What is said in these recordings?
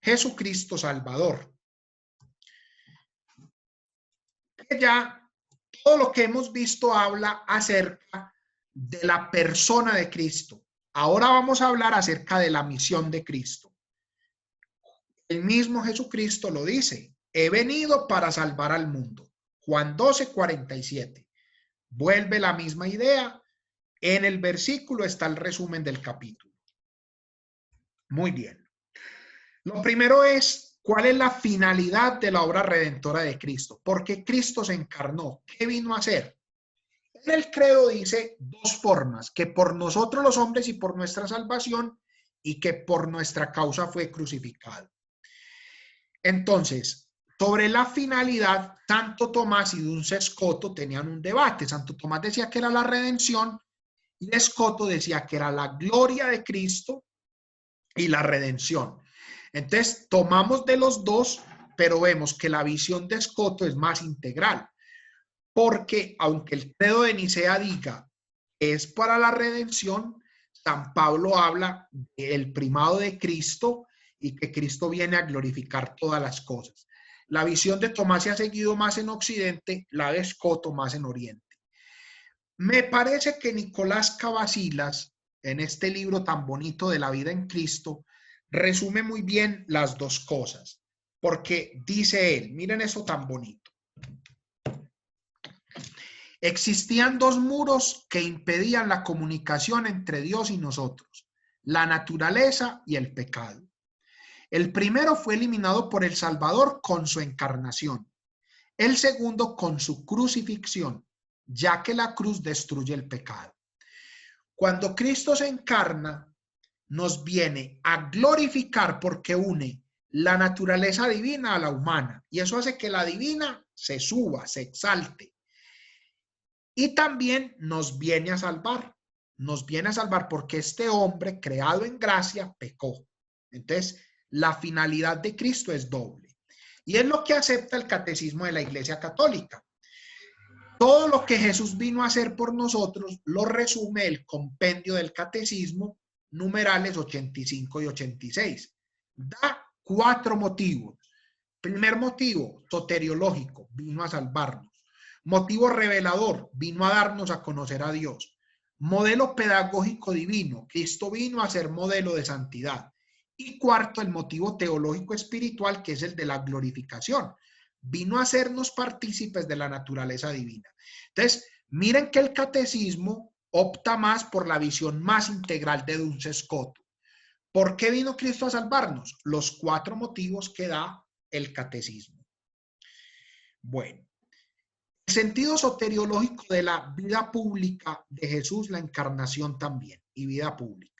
Jesucristo Salvador. Ya todo lo que hemos visto habla acerca de la persona de Cristo. Ahora vamos a hablar acerca de la misión de Cristo. El mismo Jesucristo lo dice: he venido para salvar al mundo. Juan 12:47. Vuelve la misma idea. En el versículo está el resumen del capítulo. Muy bien. Lo primero es, ¿cuál es la finalidad de la obra redentora de Cristo? ¿Por qué Cristo se encarnó? ¿Qué vino a hacer? En el credo dice dos formas: que por nosotros los hombres y por nuestra salvación, y que por nuestra causa fue crucificado. Entonces, sobre la finalidad, Santo Tomás y Duns Scoto tenían un debate. Santo Tomás decía que era la redención y Scoto decía que era la gloria de Cristo y la redención. Entonces, tomamos de los dos, pero vemos que la visión de Scoto es más integral, porque aunque el credo de Nicea diga que es para la redención, San Pablo habla del primado de Cristo y que Cristo viene a glorificar todas las cosas. La visión de Tomás se ha seguido más en Occidente, la de Scoto más en Oriente. Me parece que Nicolás Cavazillas, en este libro tan bonito de la vida en Cristo, resume muy bien las dos cosas, porque dice él, miren eso tan bonito: existían dos muros que impedían la comunicación entre Dios y nosotros: la naturaleza y el pecado. El primero fue eliminado por el Salvador con su encarnación, el segundo con su crucifixión, ya que la cruz destruye el pecado. Cuando Cristo se encarna, nos viene a glorificar porque une la naturaleza divina a la humana, y eso hace que la divina se suba, se exalte. Y también nos viene a salvar porque este hombre creado en gracia pecó. Entonces, la finalidad de Cristo es doble. Y es lo que acepta el catecismo de la Iglesia Católica. Todo lo que Jesús vino a hacer por nosotros lo resume el compendio del catecismo, numerales 85 y 86. Da 4 motivos. Primer motivo, soteriológico, vino a salvarnos. Motivo revelador, vino a darnos a conocer a Dios. Modelo pedagógico divino, Cristo vino a ser modelo de santidad. Y cuarto, el motivo teológico espiritual, que es el de la glorificación. Vino a hacernos partícipes de la naturaleza divina. Entonces, miren que el catecismo opta más por la visión más integral de Duns Scoto. ¿Por qué vino Cristo a salvarnos? Los 4 motivos que da el catecismo. Bueno, el sentido soteriológico de la vida pública de Jesús, la encarnación también, y vida pública.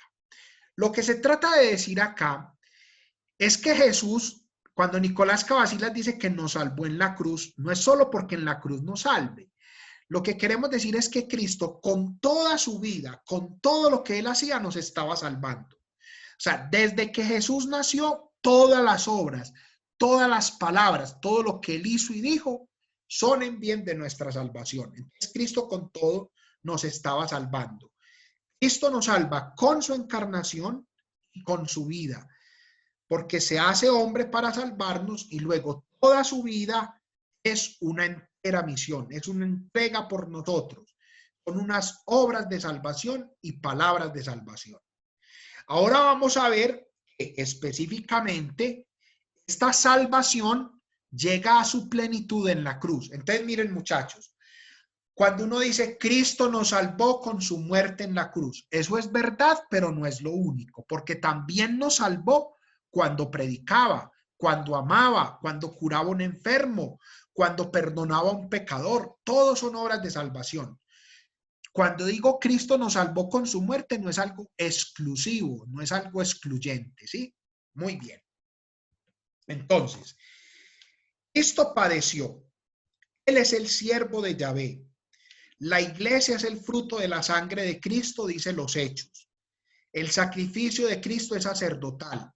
Lo que se trata de decir acá es que Jesús, cuando Nicolás Cavazillas dice que nos salvó en la cruz, no es solo porque en la cruz nos salve. Lo que queremos decir es que Cristo, con toda su vida, con todo lo que él hacía, nos estaba salvando. O sea, desde que Jesús nació, todas las obras, todas las palabras, todo lo que él hizo y dijo, son en bien de nuestra salvación. Entonces, Cristo con todo nos estaba salvando. Cristo nos salva con su encarnación y con su vida, porque se hace hombre para salvarnos, y luego toda su vida es una entera misión, es una entrega por nosotros, con unas obras de salvación y palabras de salvación. Ahora vamos a ver que específicamente esta salvación llega a su plenitud en la cruz. Entonces, miren, muchachos, cuando uno dice Cristo nos salvó con su muerte en la cruz, eso es verdad, pero no es lo único, porque también nos salvó cuando predicaba, cuando amaba, cuando curaba a un enfermo, cuando perdonaba a un pecador. Todos son obras de salvación. Cuando digo Cristo nos salvó con su muerte, no es algo exclusivo, no es algo excluyente, ¿sí? Muy bien. Entonces, Cristo padeció. Él es el siervo de Yahvé. La iglesia es el fruto de la sangre de Cristo, dice los Hechos. El sacrificio de Cristo es sacerdotal.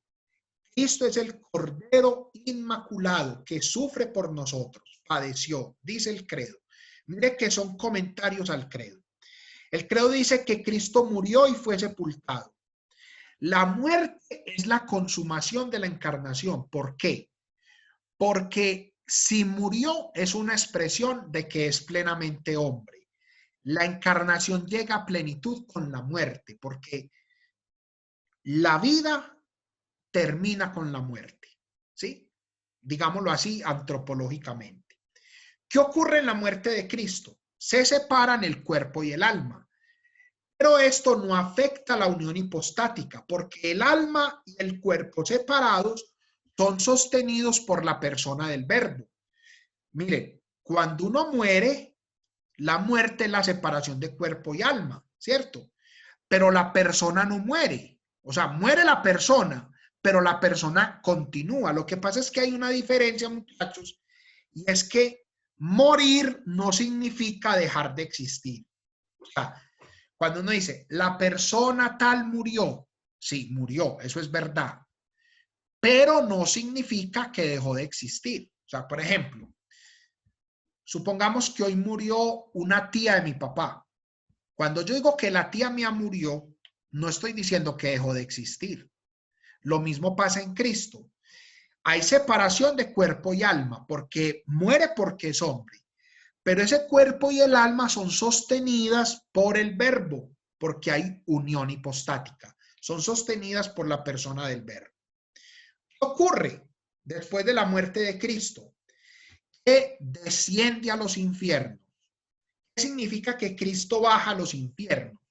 Cristo es el Cordero Inmaculado que sufre por nosotros. Padeció, dice el credo. Mire que son comentarios al credo. El credo dice que Cristo murió y fue sepultado. La muerte es la consumación de la encarnación. ¿Por qué? Porque si murió es una expresión de que es plenamente hombre. La encarnación llega a plenitud con la muerte, porque la vida termina con la muerte, ¿sí? Digámoslo así antropológicamente. ¿Qué ocurre en la muerte de Cristo? Se separan el cuerpo y el alma, pero esto no afecta la unión hipostática, porque el alma y el cuerpo separados son sostenidos por la persona del Verbo. Miren, cuando uno muere, la muerte es la separación de cuerpo y alma, ¿cierto? Pero la persona no muere, o sea, muere la persona, pero la persona continúa. Lo que pasa es que hay una diferencia, muchachos, y es que morir no significa dejar de existir. O sea, cuando uno dice, la persona tal murió, sí, murió, eso es verdad, pero no significa que dejó de existir. O sea, por ejemplo, supongamos que hoy murió una tía de mi papá. Cuando yo digo que la tía mía murió, no estoy diciendo que dejó de existir. Lo mismo pasa en Cristo. Hay separación de cuerpo y alma, porque muere porque es hombre. Pero ese cuerpo y el alma son sostenidas por el Verbo, porque hay unión hipostática. Son sostenidas por la persona del Verbo. ¿Qué ocurre después de la muerte de Cristo? Que desciende a los infiernos. ¿Qué significa que Cristo baja a los infiernos?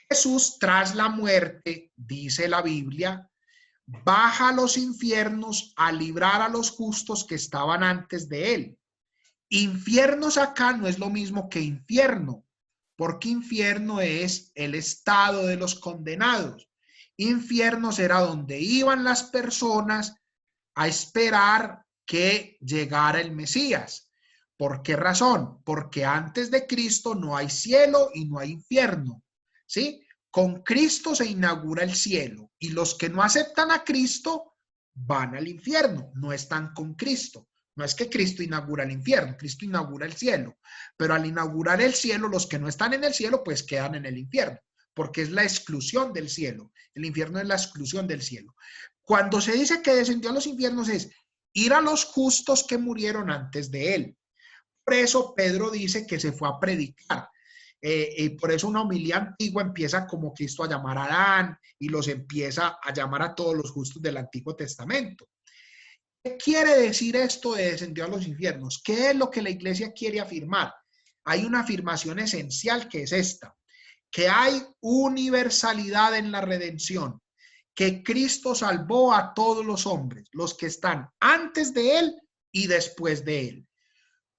Jesús, tras la muerte, dice la Biblia, baja a los infiernos a librar a los justos que estaban antes de él. Infiernos acá no es lo mismo que infierno, porque infierno es el estado de los condenados. Infiernos era donde iban las personas a esperar que llegara el Mesías. ¿Por qué razón? Porque antes de Cristo no hay cielo y no hay infierno, ¿sí? Con Cristo se inaugura el cielo y los que no aceptan a Cristo van al infierno, no están con Cristo. No es que Cristo inaugura el infierno, Cristo inaugura el cielo, pero al inaugurar el cielo, los que no están en el cielo, pues quedan en el infierno, porque es la exclusión del cielo. El infierno es la exclusión del cielo. Cuando se dice que descendió a los infiernos es ir a los justos que murieron antes de él. Por eso Pedro dice que se fue a predicar. Y por eso una homilía antigua empieza como Cristo a llamar a Adán y los empieza a llamar a todos los justos del Antiguo Testamento. ¿Qué quiere decir esto de descendió a los infiernos? ¿Qué es lo que la iglesia quiere afirmar? Hay una afirmación esencial que es esta, que hay universalidad en la redención, que Cristo salvó a todos los hombres, los que están antes de él y después de él.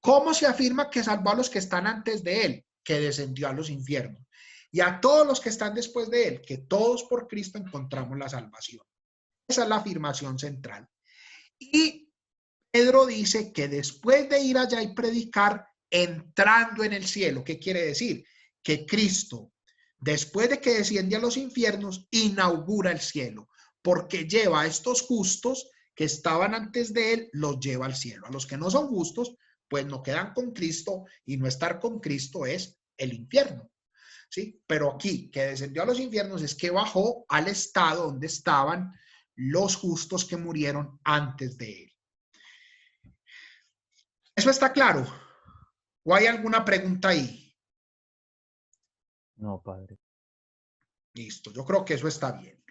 ¿Cómo se afirma que salvó a los que están antes de él? Que descendió a los infiernos. Y a todos los que están después de él, que todos por Cristo encontramos la salvación. Esa es la afirmación central. Y Pedro dice que después de ir allá y predicar, entrando en el cielo, ¿qué quiere decir? Que Cristo, después de que desciende a los infiernos, inaugura el cielo, porque lleva a estos justos que estaban antes de él, los lleva al cielo. A los que no son justos, pues no quedan con Cristo, y no estar con Cristo es el infierno, ¿sí? Pero aquí, que descendió a los infiernos, es que bajó al estado donde estaban los justos que murieron antes de él. ¿Eso está claro? ¿O hay alguna pregunta ahí? No, padre. Listo, yo creo que eso está bien.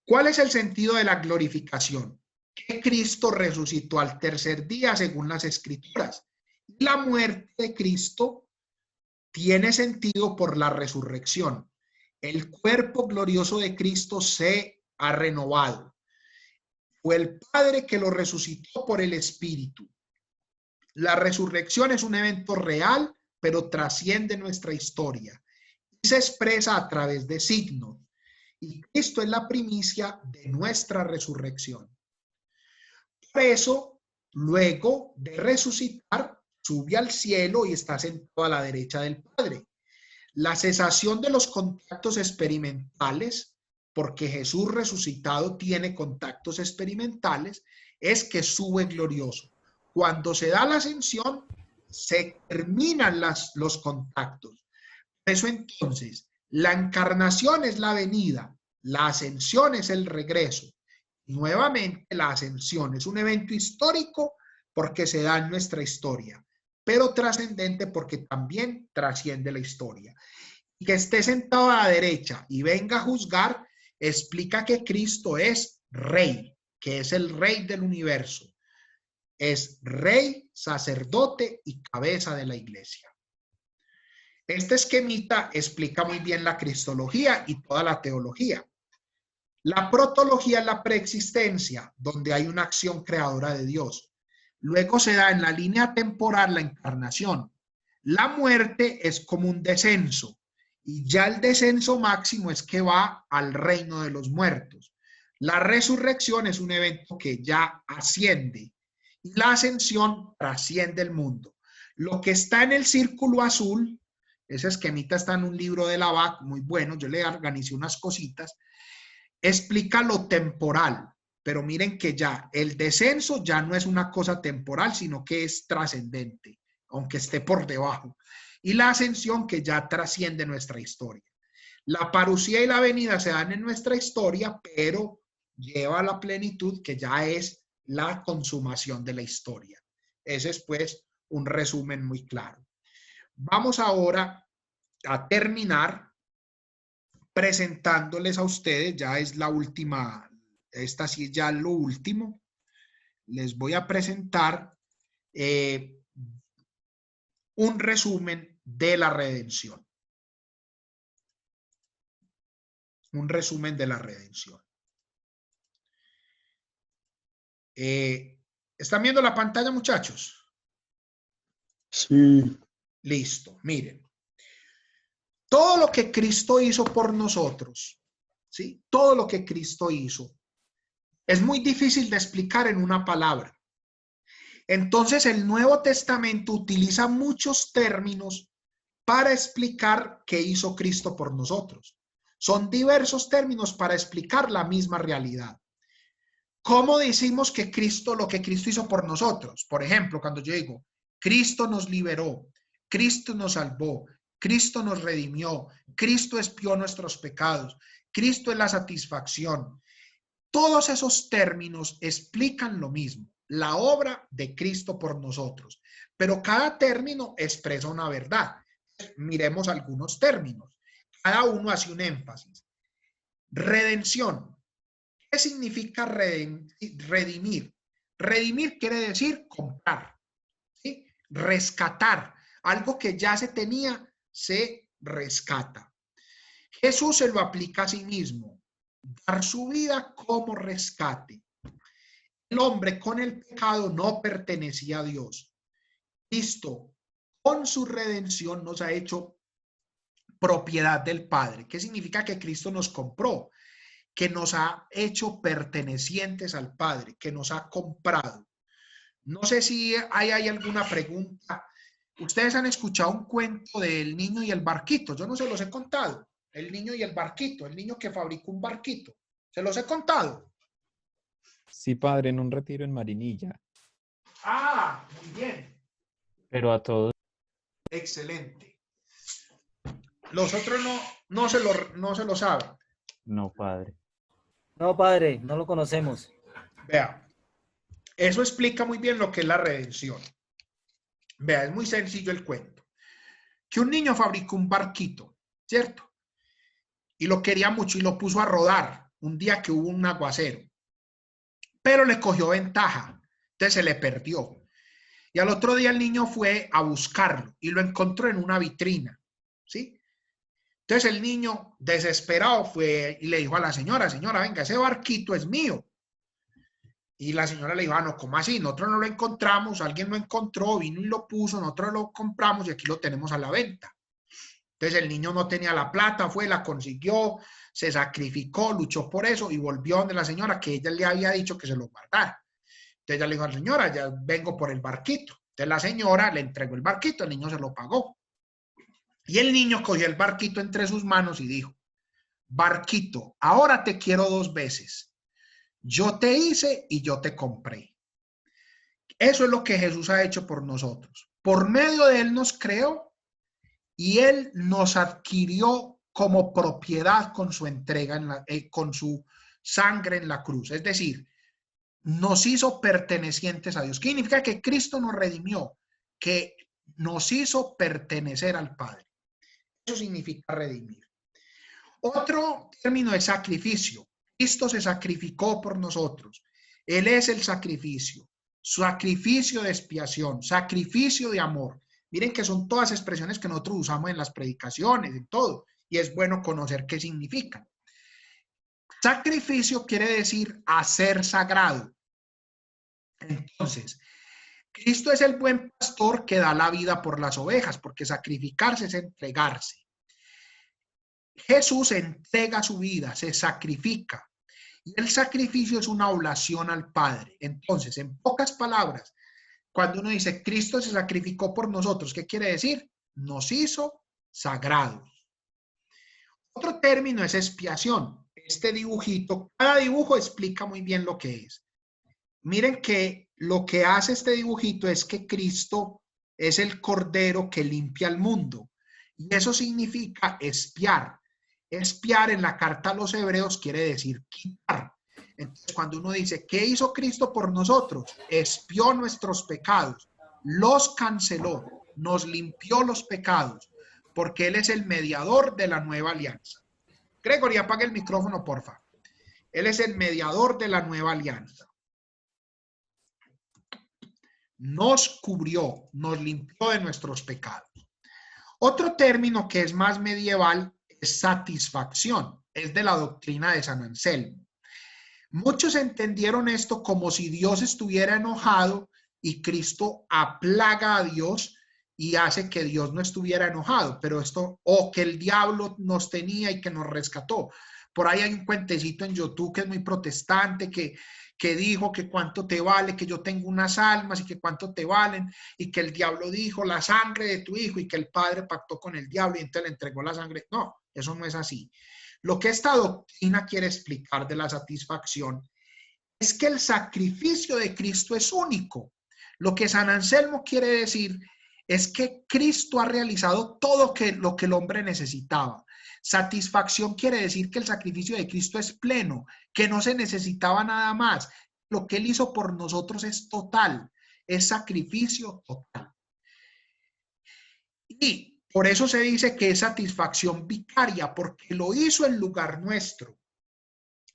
¿Cuál es el sentido de la glorificación? Que Cristo resucitó al tercer día según las Escrituras. La muerte de Cristo tiene sentido por la resurrección. El cuerpo glorioso de Cristo se ha renovado. Fue el Padre que lo resucitó por el Espíritu. La resurrección es un evento real, pero trasciende nuestra historia y se expresa a través de signos. Y Cristo es la primicia de nuestra resurrección. Por eso, luego de resucitar, sube al cielo y está sentado a la derecha del Padre. La cesación de los contactos experimentales, porque Jesús resucitado tiene contactos experimentales, es que sube glorioso. Cuando se da la ascensión, se terminan los contactos. Por eso entonces, la encarnación es la venida, La ascensión es el regreso. Nuevamente, la ascensión es un evento histórico porque se da en nuestra historia, pero trascendente porque también trasciende la historia. Y que esté sentado a la derecha y venga a juzgar, explica que Cristo es rey, que es el rey del universo. Es rey, sacerdote y cabeza de la iglesia. Este esquemita explica muy bien la cristología y toda la teología. La protología es la preexistencia, donde hay una acción creadora de Dios. Luego se da en la línea temporal la encarnación. La muerte es como un descenso, y ya el descenso máximo es que va al reino de los muertos. La resurrección es un evento que ya asciende, y la ascensión trasciende el mundo. Lo que está en el círculo azul, ese esquemita está en un libro de Labac, muy bueno, yo le organicé unas cositas, explica lo temporal, pero miren que ya el descenso ya no es una cosa temporal, sino que es trascendente, aunque esté por debajo. Y la ascensión que ya trasciende nuestra historia. La parucía y la venida se dan en nuestra historia, pero lleva a la plenitud que ya es la consumación de la historia. Ese es pues un resumen muy claro. Vamos ahora a terminar presentándoles a ustedes, ya es la última, esta sí es ya lo último, les voy a presentar un resumen de la redención. Un resumen de la redención. ¿Están viendo la pantalla, muchachos? Sí. Listo, miren. Todo lo que Cristo hizo por nosotros, ¿sí? Todo lo que Cristo hizo es muy difícil de explicar en una palabra. Entonces el Nuevo Testamento utiliza muchos términos para explicar qué hizo Cristo por nosotros. Son diversos términos para explicar la misma realidad. ¿Cómo decimos que Cristo, lo que Cristo hizo por nosotros? Por ejemplo, cuando yo digo, Cristo nos liberó, Cristo nos salvó, Cristo nos redimió, Cristo expió nuestros pecados, Cristo es la satisfacción. Todos esos términos explican lo mismo, la obra de Cristo por nosotros, pero cada término expresa una verdad. Miremos algunos términos. Cada uno hace un énfasis. Redención. ¿Qué significa redimir? Redimir quiere decir comprar, ¿sí? Rescatar. Algo que ya se tenía, se rescata. Jesús se lo aplica a sí mismo. Dar su vida como rescate. El hombre con el pecado no pertenecía a Dios. Cristo, con su redención, nos ha hecho propiedad del Padre. ¿Qué significa que Cristo nos compró? Que nos ha hecho pertenecientes al Padre, que nos ha comprado. No sé si hay alguna pregunta. Ustedes han escuchado un cuento del niño y el barquito. Yo no se los he contado. El niño y el barquito, el niño que fabricó un barquito. ¿Se los he contado? Sí, padre, en un retiro en Marinilla. Ah, muy bien. Pero a todos. Excelente. Los otros no se lo saben. No, padre. No, padre, no lo conocemos. Vea, eso explica muy bien lo que es la redención. Vea, es muy sencillo el cuento. Que un niño fabricó un barquito, ¿cierto? Y lo quería mucho y lo puso a rodar un día que hubo un aguacero. Pero le cogió ventaja, entonces se le perdió. Y al otro día el niño fue a buscarlo y lo encontró en una vitrina, ¿sí? Entonces el niño desesperado fue y le dijo a la señora, señora, venga, ese barquito es mío. Y la señora le dijo, ah, no, ¿cómo así? Nosotros no lo encontramos, alguien lo encontró, vino y lo puso, nosotros lo compramos y aquí lo tenemos a la venta. Entonces el niño no tenía la plata, fue, la consiguió, se sacrificó, luchó por eso y volvió donde la señora que ella le había dicho que se lo guardara. Entonces ella le dijo a la señora, ya vengo por el barquito. Entonces la señora le entregó el barquito, el niño se lo pagó. Y el niño cogió el barquito entre sus manos y dijo, barquito, ahora te quiero 2 veces. Yo te hice y yo te compré. Eso es lo que Jesús ha hecho por nosotros. Por medio de él nos creó y él nos adquirió como propiedad con su entrega, con su sangre en la cruz. Es decir, nos hizo pertenecientes a Dios. ¿Qué significa? Que Cristo nos redimió, que nos hizo pertenecer al Padre. Eso significa redimir. Otro término es sacrificio. Cristo se sacrificó por nosotros. Él es el sacrificio. Sacrificio de expiación, sacrificio de amor. Miren que son todas expresiones que nosotros usamos en las predicaciones, en todo. Y es bueno conocer qué significan. Sacrificio quiere decir hacer sagrado. Entonces, Cristo es el buen pastor que da la vida por las ovejas, porque sacrificarse es entregarse. Jesús entrega su vida, se sacrifica. Y el sacrificio es una oblación al Padre. Entonces, en pocas palabras, cuando uno dice Cristo se sacrificó por nosotros, ¿qué quiere decir? Nos hizo sagrados. Otro término es expiación. Este dibujito, cada dibujo explica muy bien lo que es. Miren que lo que hace este dibujito es que Cristo es el cordero que limpia el mundo. Y eso significa expiar. Expiar en la carta a los hebreos quiere decir quitar. Entonces, cuando uno dice, ¿qué hizo Cristo por nosotros? Expió nuestros pecados, los canceló, nos limpió los pecados, porque Él es el mediador de la nueva alianza. Gregory, apaga el micrófono, porfa. Él es el mediador de la nueva alianza. Nos cubrió, nos limpió de nuestros pecados. Otro término que es más medieval es satisfacción, es de la doctrina de San Anselmo. Muchos entendieron esto como si Dios estuviera enojado y Cristo aplaga a Dios y hace que Dios no estuviera enojado, pero esto, o que el diablo nos tenía y que nos rescató. Por ahí hay un cuentecito en YouTube que es muy protestante, que dijo que cuánto te vale, que yo tengo unas almas y que cuánto te valen, y que el diablo dijo la sangre de tu hijo y que el padre pactó con el diablo y entonces le entregó la sangre. No, eso no es así. Lo que esta doctrina quiere explicar de la satisfacción es que el sacrificio de Cristo es único. Lo que San Anselmo quiere decir es que Cristo ha realizado todo lo que el hombre necesitaba. Satisfacción quiere decir que el sacrificio de Cristo es pleno, que no se necesitaba nada más. Lo que Él hizo por nosotros es total, es sacrificio total. Y por eso se dice que es satisfacción vicaria, porque lo hizo en lugar nuestro.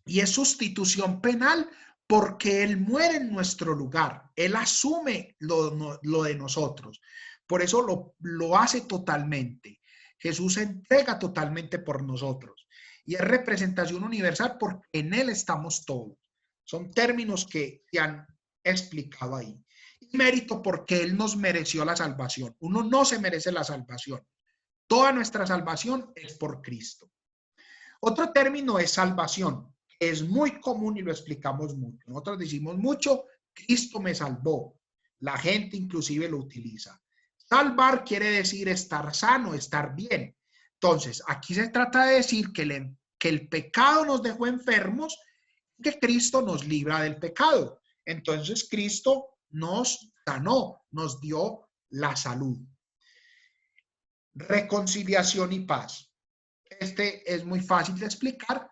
Y es sustitución penal porque Él muere en nuestro lugar. Él asume lo de nosotros. Por eso lo hace totalmente. Jesús se entrega totalmente por nosotros. Y es representación universal porque en Él estamos todos. Son términos que se han explicado ahí. Y mérito porque Él nos mereció la salvación. Uno no se merece la salvación. Toda nuestra salvación es por Cristo. Otro término es salvación. Es muy común y lo explicamos mucho. Nosotros decimos mucho, Cristo me salvó. La gente inclusive lo utiliza. Salvar quiere decir estar sano, estar bien. Entonces, aquí se trata de decir que el pecado nos dejó enfermos, que Cristo nos libra del pecado. Entonces, Cristo nos sanó, nos dio la salud. Reconciliación y paz. Este es muy fácil de explicar.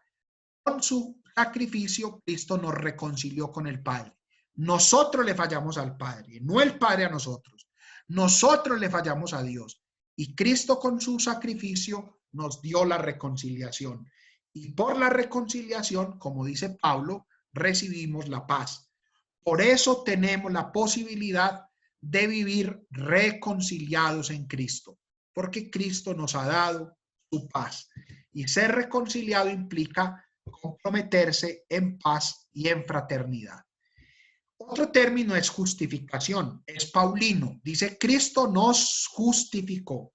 Con su sacrificio, Cristo nos reconcilió con el Padre. Nosotros le fallamos al Padre, no el Padre a nosotros. Nosotros le fallamos a Dios. Y Cristo con su sacrificio nos dio la reconciliación. Y por la reconciliación, como dice Pablo, recibimos la paz. Por eso tenemos la posibilidad de vivir reconciliados en Cristo, porque Cristo nos ha dado su paz. Y ser reconciliado implica comprometerse en paz y en fraternidad. Otro término es justificación, es paulino. Dice, Cristo nos justificó.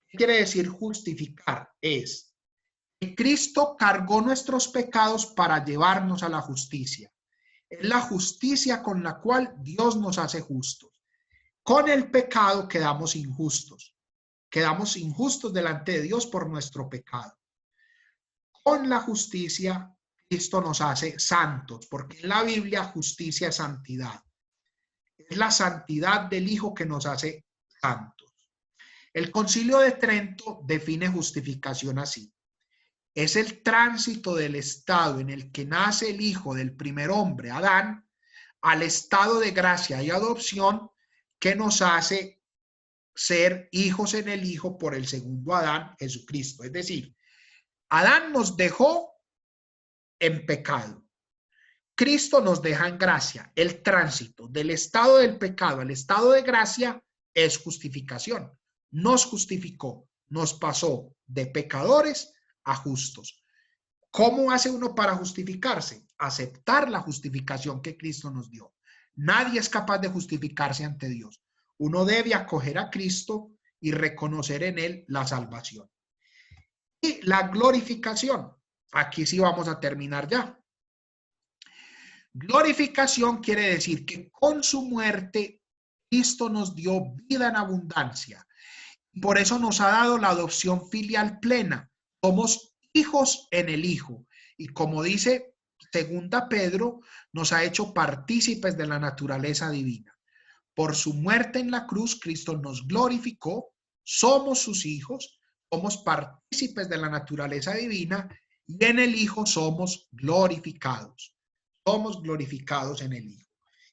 ¿Qué quiere decir justificar? Es que Cristo cargó nuestros pecados para llevarnos a la justicia. Es la justicia con la cual Dios nos hace justos. Con el pecado quedamos injustos. Quedamos injustos delante de Dios por nuestro pecado. Con la justicia, Cristo nos hace santos, porque en la Biblia justicia es santidad. Es la santidad del Hijo que nos hace santos. El Concilio de Trento define justificación así: es el tránsito del estado en el que nace el hijo del primer hombre, Adán, al estado de gracia y adopción que nos hace ser hijos en el Hijo por el segundo Adán, Jesucristo. Es decir, Adán nos dejó en pecado. Cristo nos deja en gracia. El tránsito del estado del pecado al estado de gracia es justificación. Nos justificó, nos pasó de pecadores a justos. ¿Cómo hace uno para justificarse? Aceptar la justificación que Cristo nos dio. Nadie es capaz de justificarse ante Dios. Uno debe acoger a Cristo y reconocer en él la salvación. Y la glorificación. Aquí sí vamos a terminar ya. Glorificación quiere decir que con su muerte Cristo nos dio vida en abundancia. Por eso nos ha dado la adopción filial plena. Somos hijos en el Hijo. Y como dice 2 Pedro, nos ha hecho partícipes de la naturaleza divina. Por su muerte en la cruz, Cristo nos glorificó, somos sus hijos, somos partícipes de la naturaleza divina y en el Hijo somos glorificados. Somos glorificados en el Hijo.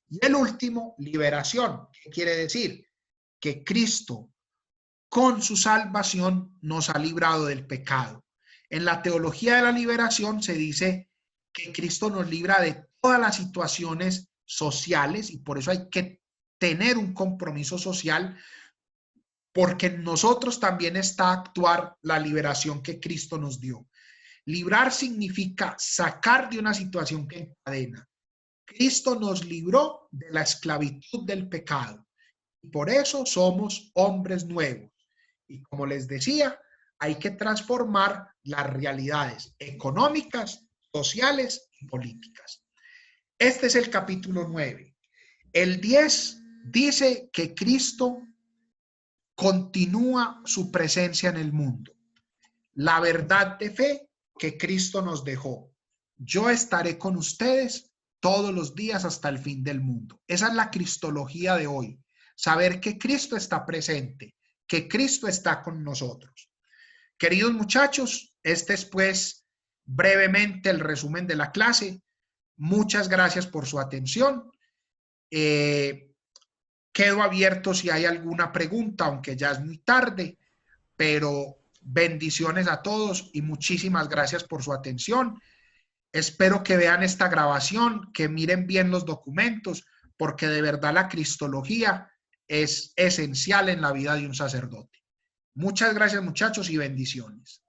Y el último, liberación. ¿Qué quiere decir? Que Cristo, con su salvación, nos ha librado del pecado. En la teología de la liberación se dice que Cristo nos libra de todas las situaciones sociales y por eso hay que tener un compromiso social, porque en nosotros también está actuar la liberación que Cristo nos dio. Librar significa sacar de una situación que encadena. Cristo nos libró de la esclavitud del pecado y por eso somos hombres nuevos. Y como les decía, hay que transformar las realidades económicas, sociales y políticas. Este es el capítulo 9. El 10 dice que Cristo continúa su presencia en el mundo. La verdad de fe que Cristo nos dejó. Yo estaré con ustedes todos los días hasta el fin del mundo. Esa es la cristología de hoy. Saber que Cristo está presente, que Cristo está con nosotros. Queridos muchachos, este es pues brevemente el resumen de la clase. Muchas gracias por su atención. Quedo abierto si hay alguna pregunta, aunque ya es muy tarde, pero bendiciones a todos y muchísimas gracias por su atención. Espero que vean esta grabación, que miren bien los documentos, porque de verdad la cristología es esencial en la vida de un sacerdote. Muchas gracias, muchachos, y bendiciones.